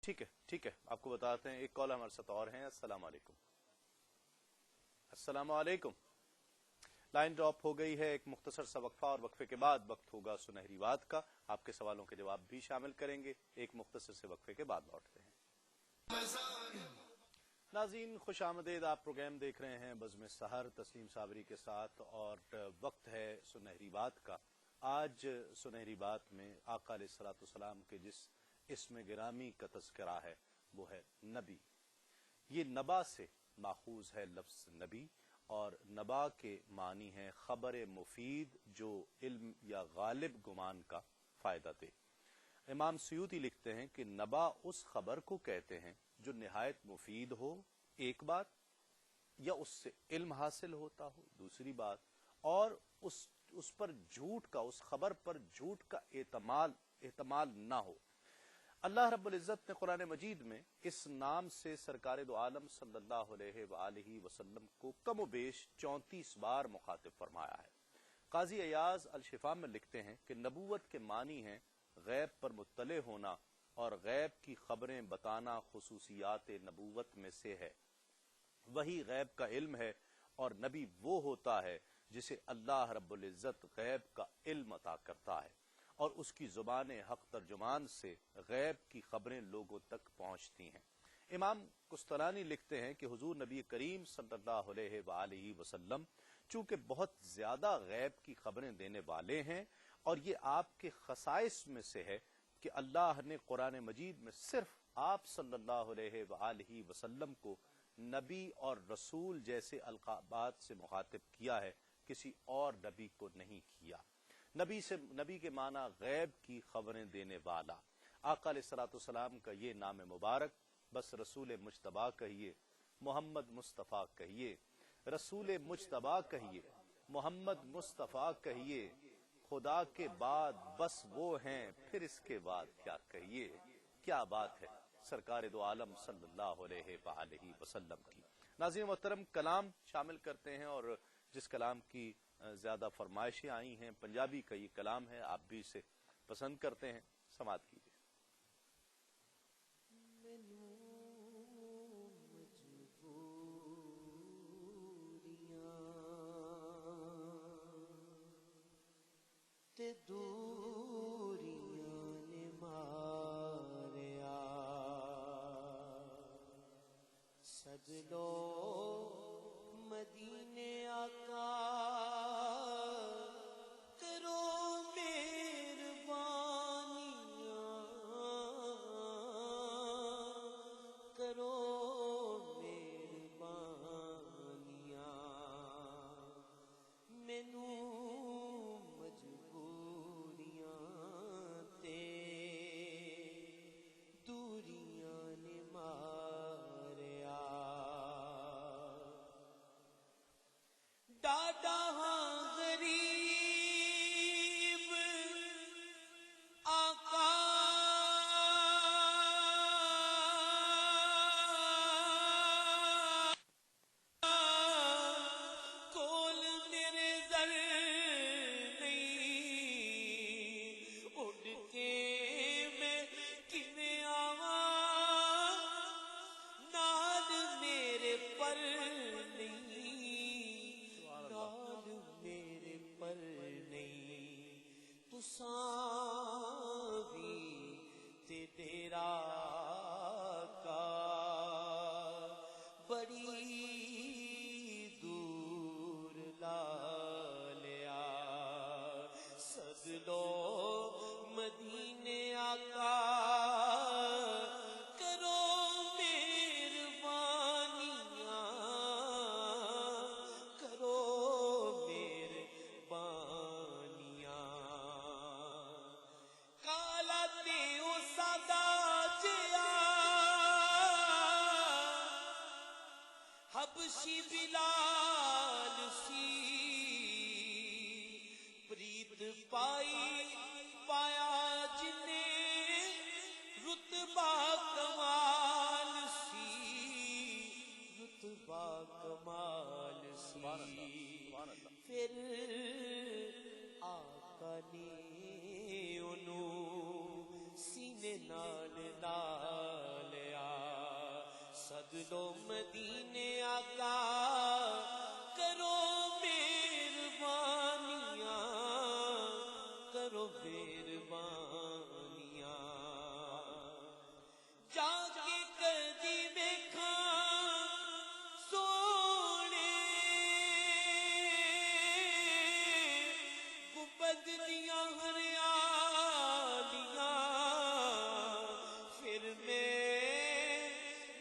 ٹھیک ہے آپ کو بتاتے ہیں. ایک کال ہمارے ساتھ اور ہیں. السلام علیکم. السلام علیکم. لائن ڈراپ ہو گئی ہے. ایک مختصر سا وقفہ اور وقفے کے بعد وقت ہوگا سنہری بات کا. آپ کے سوالوں کے جواب بھی شامل کریں گے. ایک مختصر سے وقفے کے بعد لوٹتے ہیں. ناظرین خوش آمدید. آپ پروگرام دیکھ رہے ہیں بزم سحر تسلیم صابری کے ساتھ اور وقت ہے سنہری بات کا. آج سنہری بات میں آقا علیہ الصلوۃ والسلام کے جس اسم گرامی کا تذکرہ ہے وہ ہے نبی. یہ نبا سے ماخوذ ہے لفظ نبی اور نبا کے معنی ہے خبر مفید جو علم یا غالب گمان کا فائدہ دے. امام سیوطی لکھتے ہیں کہ نبا اس خبر کو کہتے ہیں جو نہایت مفید ہو ایک بات، یا اس سے علم حاصل ہوتا ہو دوسری بات، اور اس پر جھوٹ کا، اس خبر پر جھوٹ کا احتمال نہ ہو. اللہ رب العزت نے قرآن مجید میں اس نام سے سرکار دو عالم صلی اللہ علیہ وآلہ وسلم کو کم و بیش 34 بار مخاطب فرمایا ہے. قاضی ایاز الشفا میں لکھتے ہیں کہ نبوت کے معنی ہیں غیب پر مطلع ہونا اور غیب کی خبریں بتانا خصوصیات نبوت میں سے ہے. وہی غیب کا علم ہے اور نبی وہ ہوتا ہے جسے اللہ رب العزت غیب کا علم عطا کرتا ہے اور اس کی زبان حق ترجمان سے غیب کی خبریں لوگوں تک پہنچتی ہیں. امام قسطلانی لکھتے ہیں کہ حضور نبی کریم صلی اللہ علیہ وآلہ وسلم چونکہ بہت زیادہ غیب کی خبریں دینے والے ہیں اور یہ آپ کے خصائص میں سے ہے کہ اللہ نے قرآن مجید میں صرف آپ صلی اللہ علیہ وآلہ وسلم کو نبی اور رسول جیسے القابات سے مخاطب کیا ہے، کسی اور نبی کو نہیں کیا. نبی کے معنی غیب کی خبریں دینے والا. آقا علیہ الصلوۃ والسلام کا یہ نام مبارک بس رسول مجتبیٰ کہیے، محمد مصطفیٰ کہیے، رسول مجتبیٰ کہیے، محمد مصطفیٰ کہیے، خدا کے بعد بس وہ ہیں پھر اس کے بعد کیا کہیے. کیا بات ہے سرکار دو عالم صلی اللہ علیہ وآلہ وسلم کی. ناظرین محترم کلام شامل کرتے ہیں اور جس کلام کی زیادہ فرمائشیں آئی ہیں پنجابی کا یہ کلام ہے. آپ بھی اسے پسند کرتے ہیں، سماعت کیجیے. سجدو مدینے آقا کرو مہربانیاں، کرو مہربانیاں، مینوں مجبوریاں تے دوریاں نے ماریا. ڈاڈا ہاں غریب آقا کول میرے زر نہیں، اڑ کے میں کنے آواں نال میرے پر میرے پر نہیں. تساں بھی تے تیرا کا بڑی دور لا لیا. سد لو مدینے آقا کرو مہربانیاں، کرو مہربانیاں. کالا تے او سادا جیا سدلو مدینے آقا کرو مہربانیاں، کرو مہربانیاں، جا کے کدی دیکھا سونے گنبد دیاں ہریالیاں، پھر میں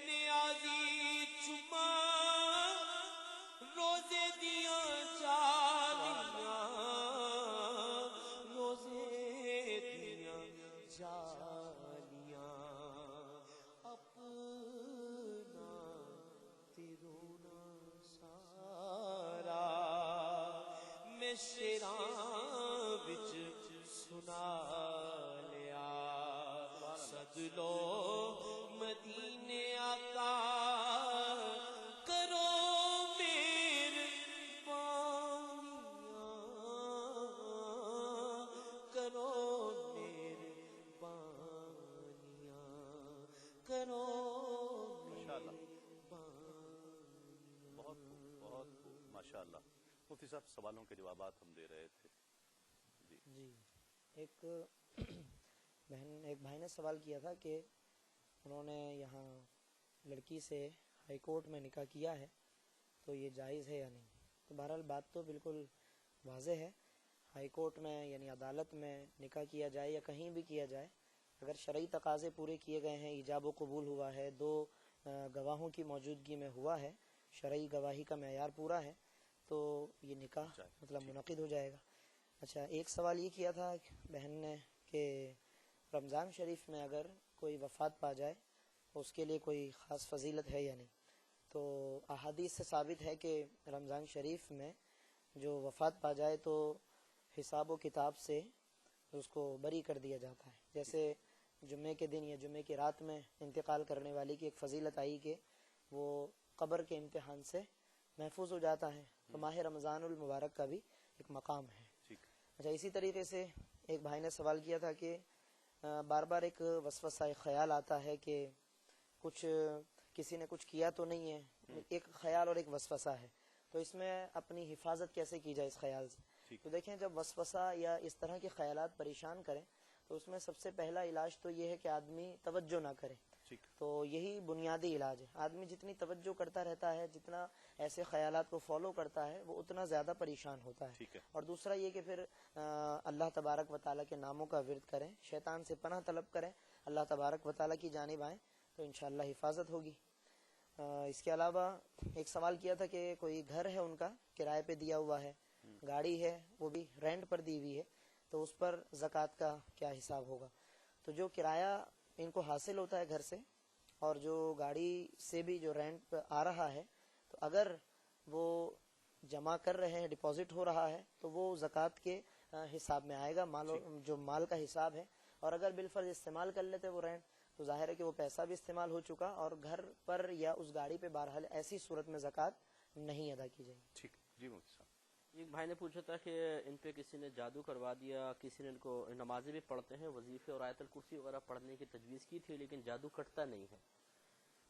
نیازی چما روزے دیاں جالیاں، روزے دیاں جالیاں، اپنا تیرونا سارا میں شیراں وچ سنا لیا، سد لو مدینے آقا کرو مہربانیاں، کرو مہربانیاں، کرو ماشاءاللہ، مہربانیاں۔ بہت خوب، بہت خوب، ماشاءاللہ۔ مفتی صاحب سوالوں کے جوابات ہم دے رہے تھے جی۔ جی، ایک بھائی نے سوال کیا تھا کہ انہوں نے یہاں لڑکی سے ہائی کورٹ میں نکاح کیا ہے تو یہ جائز ہے یا نہیں؟ تو بہرحال بات تو بالکل واضح ہے، ہائی کورٹ میں یعنی عدالت میں نکاح کیا جائے یا کہیں بھی کیا جائے، اگر شرعی تقاضے پورے کیے گئے ہیں، ایجاب و قبول ہوا ہے، دو گواہوں کی موجودگی میں ہوا ہے، شرعی گواہی کا معیار پورا ہے، تو یہ نکاح مطلب منعقد ہو جائے گا۔ اچھا، ایک سوال یہ کیا تھا بہن نے کہ رمضان شریف میں اگر کوئی وفات پا جائے اس کے لیے کوئی خاص فضیلت ہے یا نہیں؟ تو احادیث سے ثابت ہے کہ رمضان شریف میں جو وفات پا جائے تو حساب و کتاب سے اس کو بری کر دیا جاتا ہے، جیسے جمعے کے دن یا جمعے کی رات میں انتقال کرنے والی کی ایک فضیلت آئی کہ وہ قبر کے امتحان سے محفوظ ہو جاتا ہے، تو ماہ رمضان المبارک کا بھی ایک مقام ہے۔ اچھا، اسی طریقے سے ایک بھائی نے سوال کیا تھا کہ بار بار ایک وسوسہ، ایک خیال آتا ہے کہ کچھ کسی نے کچھ کیا تو نہیں ہے، ایک خیال اور ایک وسوسہ ہے، تو اس میں اپنی حفاظت کیسے کی جائے اس خیال سے؟ تو دیکھیں، جب وسوسہ یا اس طرح کے خیالات پریشان کریں تو اس میں سب سے پہلا علاج تو یہ ہے کہ آدمی توجہ نہ کرے، تو یہی بنیادی علاج ہے۔ آدمی جتنی توجہ کرتا رہتا ہے، جتنا ایسے خیالات کو فالو کرتا ہے، وہ اتنا زیادہ پریشان ہوتا ہے۔ اور دوسرا یہ کہ پھر اللہ تبارک و تعالیٰ کے ناموں کا ورد کریں، شیطان سے پناہ طلب کریں، اللہ تبارک و تعالیٰ کی جانب آئیں تو انشاءاللہ حفاظت ہوگی۔ اس کے علاوہ ایک سوال کیا تھا کہ کوئی گھر ہے ان کا کرائے پہ دیا ہوا ہے، گاڑی ہے وہ بھی رینٹ پر دی ہوئی ہے، تو اس پر زکوٰۃ کا کیا حساب ہوگا؟ تو جو کرایہ ان کو حاصل ہوتا ہے گھر سے اور جو گاڑی سے بھی جو رینٹ پہ آ رہا ہے، تو اگر وہ جمع کر رہے ہیں، ڈپازٹ ہو رہا ہے، تو وہ زکوٰۃ کے حساب میں آئے گا، جو مال کا حساب ہے۔ اور اگر بالفرض استعمال کر لیتے وہ رینٹ، تو ظاہر ہے کہ وہ پیسہ بھی استعمال ہو چکا اور گھر پر یا اس گاڑی پہ بہرحال ایسی صورت میں زکوٰۃ نہیں ادا کی جائے گی۔ ٹھیک جی مفتی صاحب۔ ایک بھائی نے پوچھا تھا کہ ان پہ کسی نے جادو کروا دیا، کسی نے ان کو، نمازیں بھی پڑھتے ہیں، وظیفے اور آیت الکرسی وغیرہ پڑھنے کی تجویز کی تھی لیکن جادو کٹتا نہیں ہے۔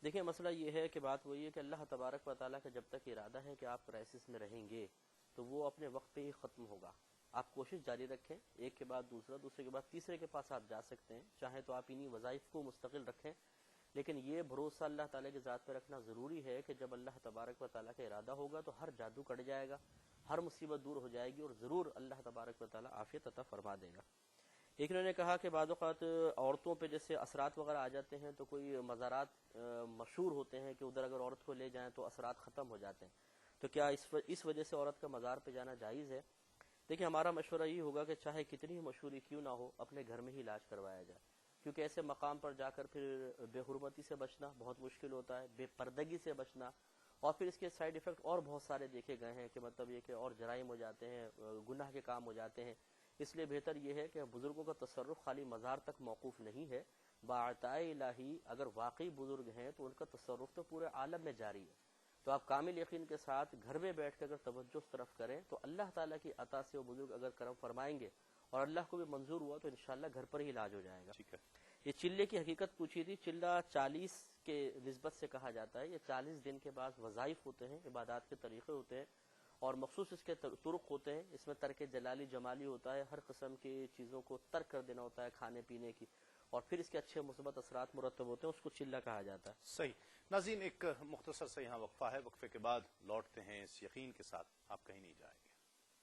دیکھیں، مسئلہ یہ ہے کہ بات وہی ہے کہ اللہ تبارک و تعالیٰ کا جب تک ارادہ ہے کہ آپ کرائسس میں رہیں گے تو وہ اپنے وقت پہ ہی ختم ہوگا۔ آپ کوشش جاری رکھیں، ایک کے بعد دوسرا، دوسرے کے بعد تیسرے کے پاس آپ جا سکتے ہیں، چاہیں تو آپ انہی وظائف کو مستقل رکھیں، لیکن یہ بھروسہ اللہ تعالیٰ کی ذات پہ رکھنا ضروری ہے کہ جب اللہ تبارک و تعالیٰ کا ارادہ ہوگا تو ہر جادو کٹ جائے گا، ہر مصیبت دور ہو جائے گی اور ضرور اللہ تبارک و تعالیٰ عافیت عطا فرما دے گا۔ ایک انہوں نے کہا کہ بعض اوقات عورتوں پہ جیسے اثرات وغیرہ آ جاتے ہیں تو کوئی مزارات مشہور ہوتے ہیں کہ ادھر اگر عورت کو لے جائیں تو اثرات ختم ہو جاتے ہیں، تو کیا اس وجہ سے عورت کا مزار پہ جانا جائز ہے؟ دیکھیں، ہمارا مشورہ یہ ہوگا کہ چاہے کتنی ہی مشہوری کیوں نہ ہو، اپنے گھر میں ہی علاج کروایا جائے، کیونکہ ایسے مقام پر جا کر پھر بے حرمتی سے بچنا بہت مشکل ہوتا ہے، بے پردگی سے بچنا، اور پھر اس کے سائیڈ ایفیکٹ اور بہت سارے دیکھے گئے ہیں کہ مطلب یہ کہ اور جرائم ہو جاتے ہیں، گناہ کے کام ہو جاتے ہیں۔ اس لیے بہتر یہ ہے کہ بزرگوں کا تصرف خالی مزار تک موقوف نہیں ہے، باعطائے الہی اگر واقعی بزرگ ہیں تو ان کا تصرف تو پورے عالم میں جاری ہے، تو آپ کامل یقین کے ساتھ گھر میں بیٹھ کر اگر توجہ اس طرف کریں تو اللہ تعالیٰ کی عطا سے وہ بزرگ اگر کرم فرمائیں گے اور اللہ کو بھی منظور ہوا تو انشاءاللہ گھر پر ہی علاج ہو جائے گا۔ یہ چلے کی حقیقت پوچھی تھی. چلہ 40 کے نسبت سے کہا جاتا ہے. یہ 40 دن کے بعد وظائف ہوتے ہیں, عبادات کے طریقے ہوتے ہیں اور مخصوص اس کے طرق ہوتے ہیں. اس میں ترک جلالی جمالی ہوتا ہے, ہر قسم کی چیزوں کو ترک کر دینا ہوتا ہے کھانے پینے کی, اور پھر اس کے اچھے مثبت اثرات مرتب ہوتے ہیں, اس کو چلہ کہا جاتا ہے. صحیح. ناظرین ایک مختصر سے یہاں وقفہ ہے, وقفے کے بعد لوٹتے ہیں اس یقین کے ساتھ آپ کہیں نہیں جائیں گے.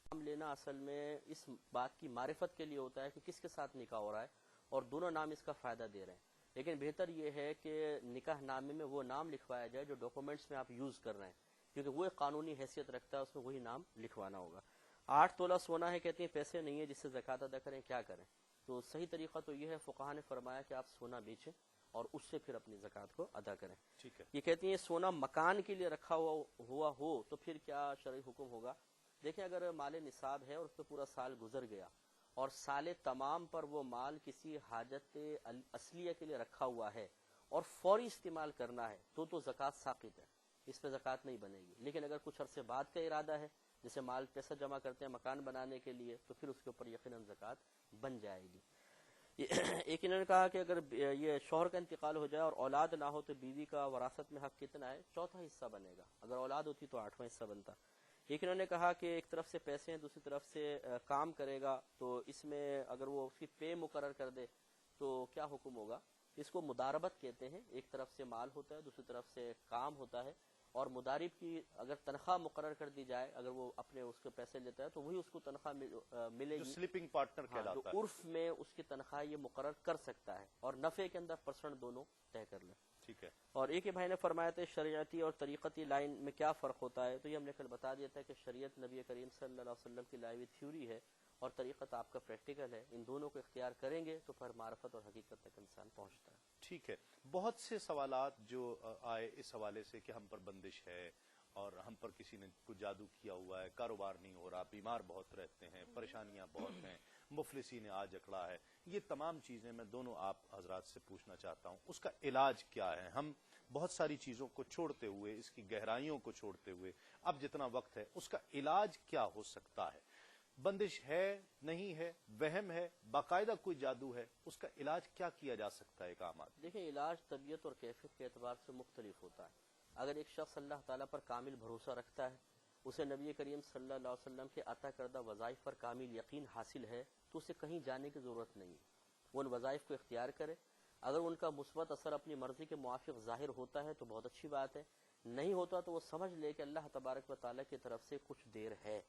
نام لینا اصل میں اس بات کی معرفت کے لیے ہوتا ہے کہ کس کے ساتھ نکاح ہو رہا ہے اور دونوں نام اس کا فائدہ دے رہے ہیں, لیکن بہتر یہ ہے کہ نکاح نامے میں وہ نام لکھوایا جائے جو ڈاکومنٹس میں آپ یوز کر رہے ہیں, کیونکہ وہ ایک قانونی حیثیت رکھتا ہے, اس میں وہی نام لکھوانا ہوگا. 8 تولہ سونا ہے, کہتے ہیں پیسے نہیں ہے جس سے زکوٰۃ ادا کریں, کیا کریں؟ تو صحیح طریقہ تو یہ ہے, فقہا نے فرمایا کہ آپ سونا بیچیں اور اس سے پھر اپنی زکوٰۃ کو ادا کریں. ٹھیک ہے. یہ کہتی ہیں سونا مکان کے لیے رکھا ہوا ہو تو پھر کیا شرعی حکم ہوگا؟ دیکھیں اگر مال نصاب ہے اور اس پہ پورا سال گزر گیا اور سال تمام پر وہ مال کسی حاجت اصلیہ کے لیے رکھا ہوا ہے اور فوری استعمال کرنا ہے تو زکوٰۃ ساقط ہے, اس پہ زکوٰۃ نہیں بنے گی. لیکن اگر کچھ عرصے بعد کا ارادہ ہے, جیسے مال پیسہ جمع کرتے ہیں مکان بنانے کے لیے, تو پھر اس کے اوپر یقیناً زکوٰۃ بن جائے گی. ایک انہوں نے کہا کہ اگر یہ شوہر کا انتقال ہو جائے اور اولاد نہ ہو تو بیوی کا وراثت میں حق کتنا ہے؟ 4واں حصہ بنے گا. اگر اولاد ہوتی تو 8واں حصہ بنتا. ایک انہوں نے کہا کہ ایک طرف سے پیسے ہیں, دوسری طرف سے کام کرے گا, تو اس میں اگر وہ اس کی پے مقرر کر دے تو کیا حکم ہوگا؟ اس کو مداربت کہتے ہیں. ایک طرف سے مال ہوتا ہے, دوسری طرف سے کام ہوتا ہے, اور مدارب کی اگر تنخواہ مقرر کر دی جائے, اگر وہ اپنے اس کے پیسے لیتا ہے تو وہی اس کو تنخواہ ملے گی. سلیپنگ پارٹنر جو کہلاتا ہے. عرف میں اس کی تنخواہ یہ مقرر کر سکتا ہے, اور نفع کے اندر % دونوں طے کر لیں. ٹھیک ہے. اور ایک ہی بھائی نے فرمایا تھا شریعتی اور طریقتی لائن میں کیا فرق ہوتا ہے؟ تو یہ ہم نے کل بتا دیا تھا کہ شریعت نبی کریم صلی اللہ علیہ وسلم کی لائی ہوئی تھیوری ہے اور طریقت آپ کا پریکٹیکل ہے. ان دونوں کو اختیار کریں گے تو پھر معرفت اور حقیقت تک انسان پہنچتا ہے. ٹھیک ہے. بہت سے سوالات جو آئے اس حوالے سے کہ ہم پر بندش ہے اور ہم پر کسی نے کچھ جادو کیا ہوا ہے, کاروبار نہیں ہو رہا, بیمار بہت رہتے ہیں, پریشانیاں بہت ہیں, مفلسی نے آج اکڑا ہے, یہ تمام چیزیں میں دونوں آپ حضرات سے پوچھنا چاہتا ہوں. اس کا علاج کیا ہے؟ ہم بہت ساری چیزوں کو چھوڑتے ہوئے, اس کی گہرائیوں کو چھوڑتے ہوئے, اب جتنا وقت ہے, اس کا علاج کیا ہو سکتا ہے؟ بندش ہے, نہیں ہے, وہم ہے, باقاعدہ کوئی جادو ہے, اس کا علاج کیا کیا جا سکتا ہے ایک عام آدمی؟ دیکھیں علاج طبیعت اور کیفیت کے اعتبار سے مختلف ہوتا ہے. اگر ایک شخص اللہ تعالیٰ پر کامل بھروسہ رکھتا ہے, اسے نبی کریم صلی اللہ علیہ وسلم کے عطا کردہ وظائف پر کامل یقین حاصل ہے, تو اسے کہیں جانے کی ضرورت نہیں ہے. وہ ان وظائف کو اختیار کرے. اگر ان کا مثبت اثر اپنی مرضی کے موافق ظاہر ہوتا ہے تو بہت اچھی بات ہے, نہیں ہوتا تو وہ سمجھ لے کہ اللہ تبارک و تعالیٰ کی طرف سے کچھ دیر ہے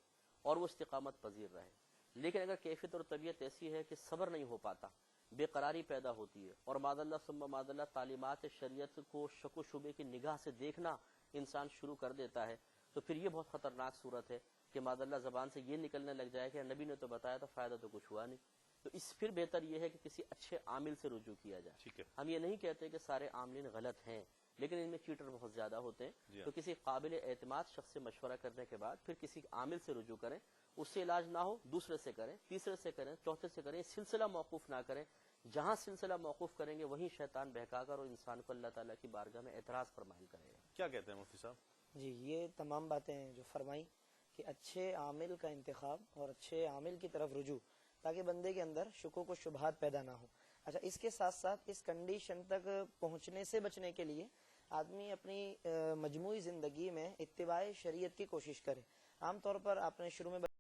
اور وہ استقامت پذیر رہے. لیکن اگر کیفیت اور طبیعت ایسی ہے کہ صبر نہیں ہو پاتا, بے قراری پیدا ہوتی ہے, اور معاذ اللہ ثم معاذ اللہ تعلیمات شریعت کو شک و شبے کی نگاہ سے دیکھنا انسان شروع کر دیتا ہے, تو پھر یہ بہت خطرناک صورت ہے کہ معاذ اللہ زبان سے یہ نکلنے لگ جائے کہ نبی نے تو بتایا تھا, فائدہ تو کچھ ہوا نہیں. تو اس پھر بہتر یہ ہے کہ کسی اچھے عامل سے رجوع کیا جائے. ٹھیک ہے. ہم یہ نہیں کہتے کہ سارے عاملین غلط ہیں, لیکن ان میں چیٹر بہت زیادہ ہوتے ہیں. تو کسی قابل اعتماد شخص سے مشورہ کرنے کے بعد پھر کسی عامل سے رجوع کریں. اس سے علاج نہ ہو دوسرے سے کریں, تیسرے سے کریں, چوتھے سے کریں. سلسلہ موقوف نہ کریں. جہاں سلسلہ موقوف کریں گے وہیں شیطان بہکا کر اور انسان کو اللہ تعالیٰ کی بارگاہ میں اعتراض فرمائل کرے گا. کیا کہتے ہیں مفتی صاحب؟ جی یہ تمام باتیں جو فرمائی کہ اچھے عامل کا انتخاب اور اچھے عامل کی طرف رجوع, تاکہ بندے کے اندر شکوک و شبہات پیدا نہ ہو. اچھا, اس کے ساتھ ساتھ اس کنڈیشن تک پہنچنے سے بچنے کے لیے آدمی اپنی مجموعی زندگی میں اتباع شریعت کی کوشش کرے. عام طور پر آپ نے شروع میں